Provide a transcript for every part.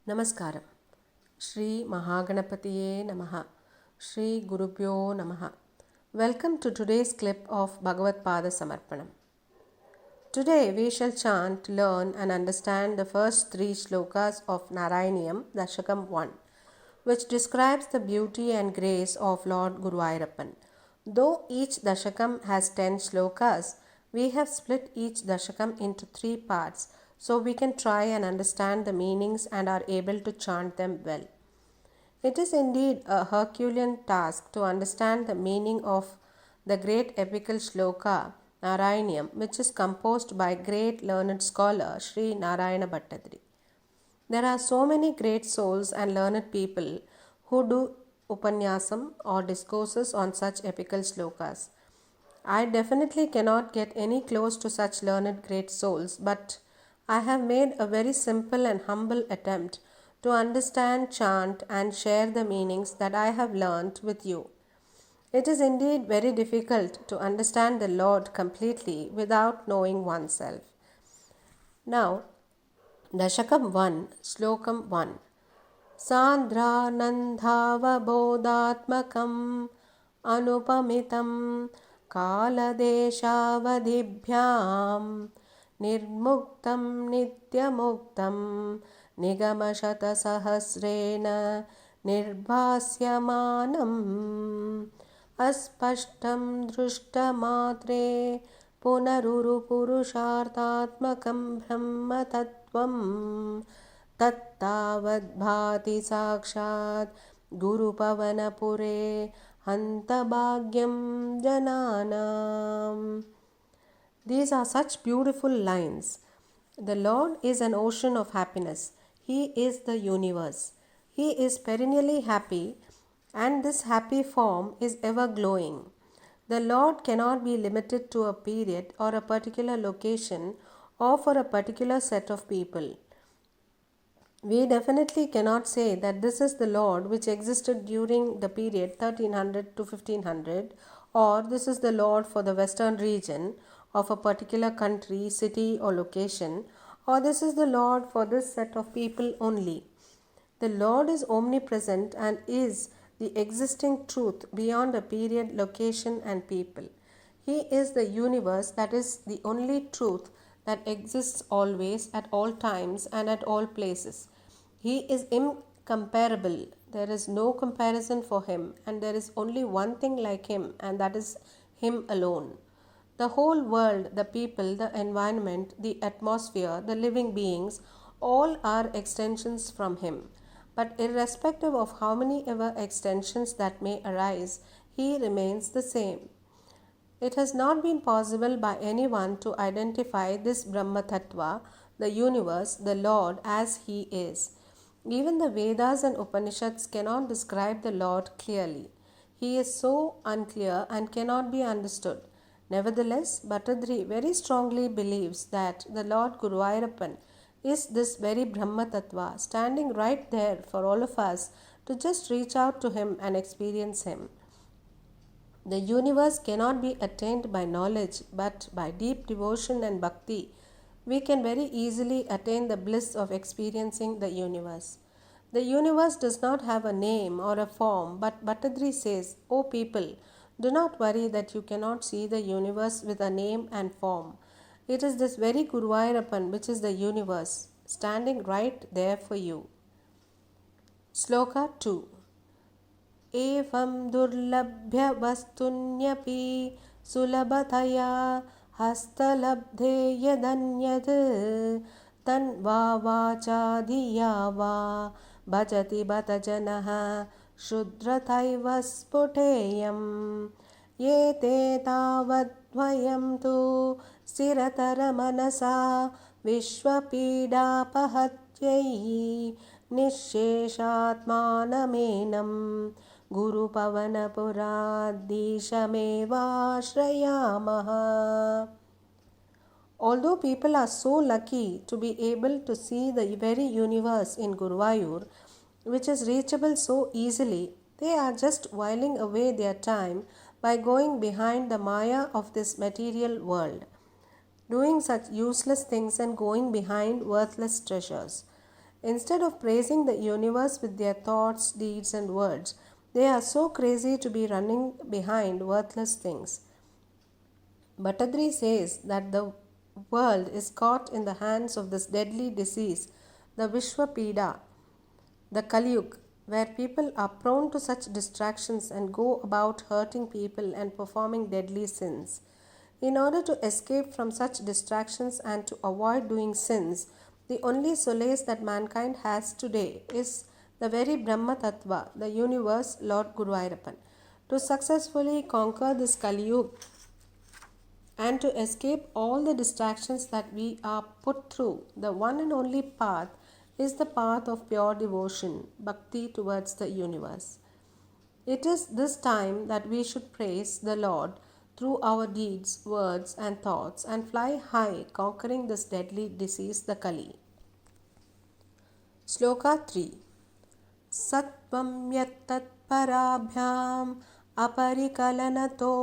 Namaskaram. Shri Mahaganapatiye Namaha. Shri Gurubhyo Namaha. Welcome to today's clip of Bhagavad Pada Samarpanam. Today we shall chant, learn and understand the first three shlokas of Narayaniyam, Dashakam 1, which describes the beauty and grace of Lord Guruvayurappan. Though each Dashakam has 10 shlokas, we have split each Dashakam into 3 parts so we can try and understand the meanings and are able to chant them well. It is indeed a Herculean task to understand the meaning of the great epical shloka Narayaniam, which is composed by great learned scholar Sri Narayana Bhattadri. There are so many great souls and learned people who do upanyasam or discourses on such epical shlokas. I definitely cannot get any close to such learned great souls, but I have made a very simple and humble attempt to understand, chant, and share the meanings that I have learnt with you. It is indeed very difficult to understand the Lord completely without knowing oneself. Now, Dashakam 1, Slokam 1. Sandranandhavabodhatmakam anupamitam kaladeshavadibhyam nirmuktam nityamuktam nigamashatasahasrena nirbhasyamanam aspashtam drushtamatre punarurupurushartatmakam brahma tattvam तत्तावद्भाति साक्षात् गुरुपवनपुरे हन्तभाग्यं जनानाम्. These are such beautiful lines. The Lord is an ocean of happiness. He is the universe. He is perennially happy, and this happy form is ever glowing. The Lord cannot be limited to a period or a particular location or for a particular set of people. We definitely cannot say that this is the Lord which existed during the period 1300 to 1500, or this is the Lord for the western region of a particular country, city, or location, or this is the Lord for this set of people only. The Lord is omnipresent and is the existing truth beyond a period, location, and people. He is the universe, that is the only truth that exists always, at all times, and at all places. He is incomparable. There is no comparison for him, and there is only one thing like him, and that is him alone. The whole world, the people, the environment, the atmosphere, the living beings, all are extensions from him. But irrespective of how many ever extensions that may arise, he remains the same. It has not been possible by anyone to identify this Brahma Tattva, the universe, the Lord, as he is. Even the Vedas and Upanishads cannot describe the Lord clearly. He is so unclear and cannot be understood. Nevertheless, Bhattadri very strongly believes that the Lord Guruvayurappan is this very Brahma Tattva, standing right there for all of us to just reach out to him and experience him. The universe cannot be attained by knowledge, but by deep devotion and bhakti, we can very easily attain the bliss of experiencing the universe. The universe does not have a name or a form, but Bhattadri says, O people, do not worry that you cannot see the universe with a name and form. It is this very Guruvayurappan which is the universe, standing right there for you. Sloka 2. Evam durlabhya vastunyaphi sulabhataya हस्तलब्धे यदन्यत् तन्वा वाचा धिया वा भजति बत जनः शुद्रतैव स्फुटेयम् ये ते तावद्वयं तु स्थिरतरमनसा विश्वपीडापहत्यै निःशेषात्मानमेनं गुरुपवनपुराधीशमेवाश्रयामः. Although people are so lucky to be able to see the very universe in Guruvayur, which is reachable so easily, they are just whiling away their time by going behind the Maya of this material world, doing such useless things and going behind worthless treasures. Instead of praising the universe with their thoughts, deeds, and words, they are so crazy to be running behind worthless things. Bhattadri says that the world is caught in the hands of this deadly disease, the Vishwapida, the Kaliyug, where people are prone to such distractions and go about hurting people and performing deadly sins. In order to escape from such distractions and to avoid doing sins, the only solace that mankind has today is the very Brahma Tattva, the universe, Lord Guruvayurappan. To successfully conquer this Kaliyug and to escape all the distractions that we are put through, the one and only path is the path of pure devotion, bhakti towards the universe. It is this time that we should praise the Lord through our deeds, words, and thoughts and fly high, conquering this deadly disease, the Kali. Sloka 3. Sattvam yattatparabhyam अपरिकलनतो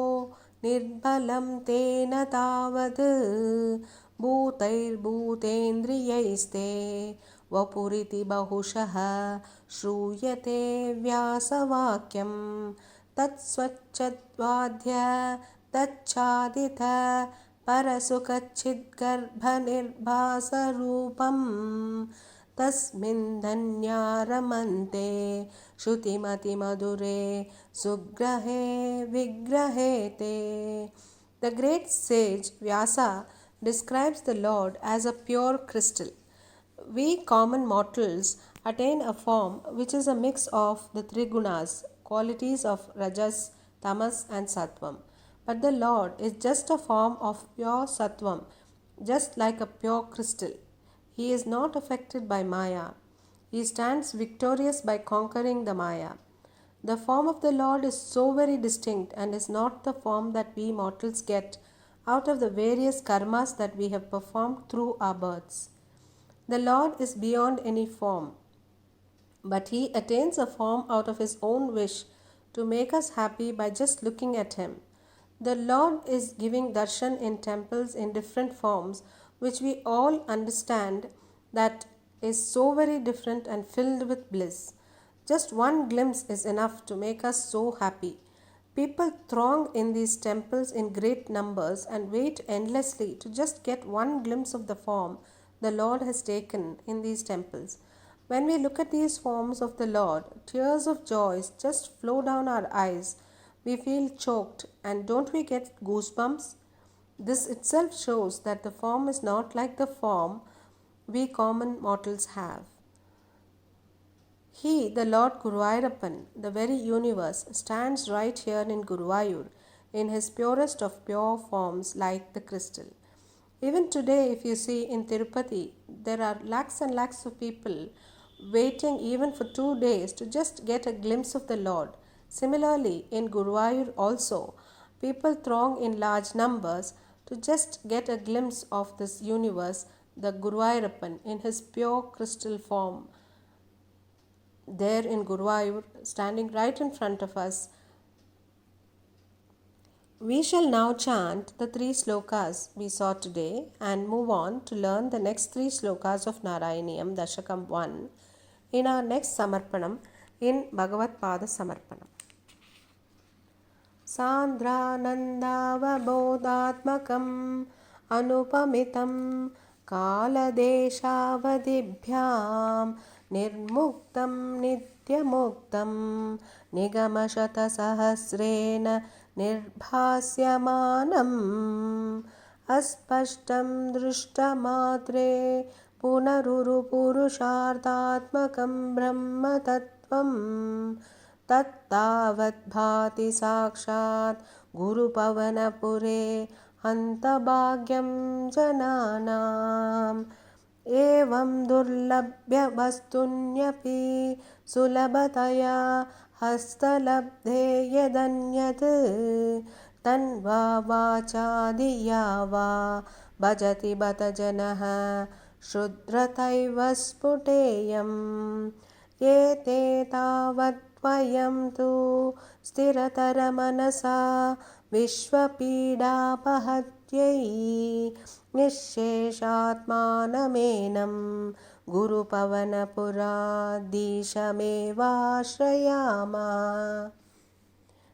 निर्बलं तेन तावद् भूतैर्भूतेन्द्रियैस्ते वपुरिति बहुशः श्रूयते व्यासवाक्यं तत्स्वच्छद्वाद्य तच्छादित परसुखच्छिद्गर्भनिर्भासरूपम् तस्मिन् धन्या रमन्ते श्रुतिमतिमधुरे सुग्रहे विग्रहे ते. The great sage Vyasa describes the Lord as a pure crystal. We common mortals attain a form which is a mix of the three gunas, qualities of Rajas, Tamas and Sattvam. But the Lord is just a form of pure Sattvam, just like a pure crystal. He is not affected by Maya. He stands victorious by conquering the Maya. The form of the Lord is so very distinct and is not the form that we mortals get out of the various karmas that we have performed through our births. The Lord is beyond any form, but He attains a form out of His own wish to make us happy by just looking at Him. The Lord is giving darshan in temples in different forms, which we all understand that is so very different and filled with bliss. Just one glimpse is enough to make us so happy. People throng in these temples in great numbers and wait endlessly to just get one glimpse of the form the Lord has taken in these temples. When we look at these forms of the Lord, tears of joy just flow down our eyes. We feel choked, and don't we get goosebumps? This itself shows that the form is not like the form we common mortals have. He, the Lord Guruvayurappan, the very universe, stands right here in Guruvayur in his purest of pure forms like the crystal. Even today, if you see in Tirupati, there are lakhs and lakhs of people waiting even for 2 days to just get a glimpse of the Lord. Similarly, in Guruvayur also, people throng in large numbers to just get a glimpse of this universe, the Guruvayurappan, in his pure crystal form. There in Guruvayur, standing right in front of us. We shall now chant the 3 slokas we saw today and move on to learn the next 3 slokas of Narayaniyam Dashakam 1 in our next Samarpanam in Bhagavad Pada Samarpanam. Sandranandavabodhatmakam anupamitam kaladeshavadibhyam nirmuktam nityamuktam nigamashatasahasrena nirbhasyamanam aspashtam drustamatre punarurupurusharthatmakam brahma tattvam तत्तावत् भाति साक्षात् गुरुपवनपुरे हन्तभाग्यं जनानाम् एवं दुर्लभ्य वस्तुन्यपि सुलभतया हस्तलब्धे यदन्यत् तन्वा वाचादिया वा भजति बत जनः शुद्रतैव स्फुटेयम् एते तावत् वयं तु स्थिरतरमनसा विश्वपीडापहत्यै निःशेषात्मानमेनं गुरुपवनपुराधीशमेवाश्रयामः।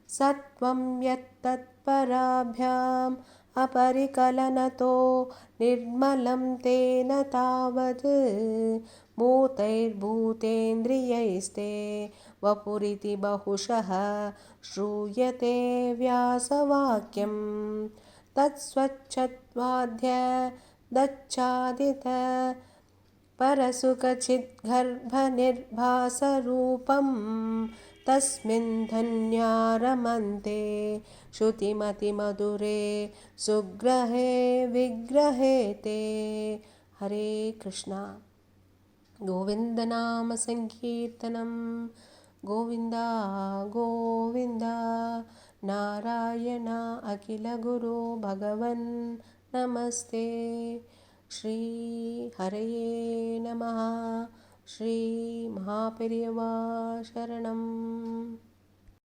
सत्वं यत्तत्पराभ्याम् अपरिकलनतो निर्मलं तेन तावत् भूतैर्भूतेन्द्रियैस्ते वपुरिति बहुशः श्रूयते व्यासवाक्यं। तत्स्वच्छत्वाद्यदच्चादित परसुखचिद्गर्भनिर्भासरूपं तस्मिन् धन्या रमन्ते श्रुतिमतिमधुरे सुग्रहे विग्रहे ते। हरे कृष्णा। गोविन्दनाम संकीर्तनं गोविन्दा गोविन्दा। नारायण अखिलगुरो भगवन् नमस्ते। श्री हरये नमः। श्री महापेरियवा शरणं।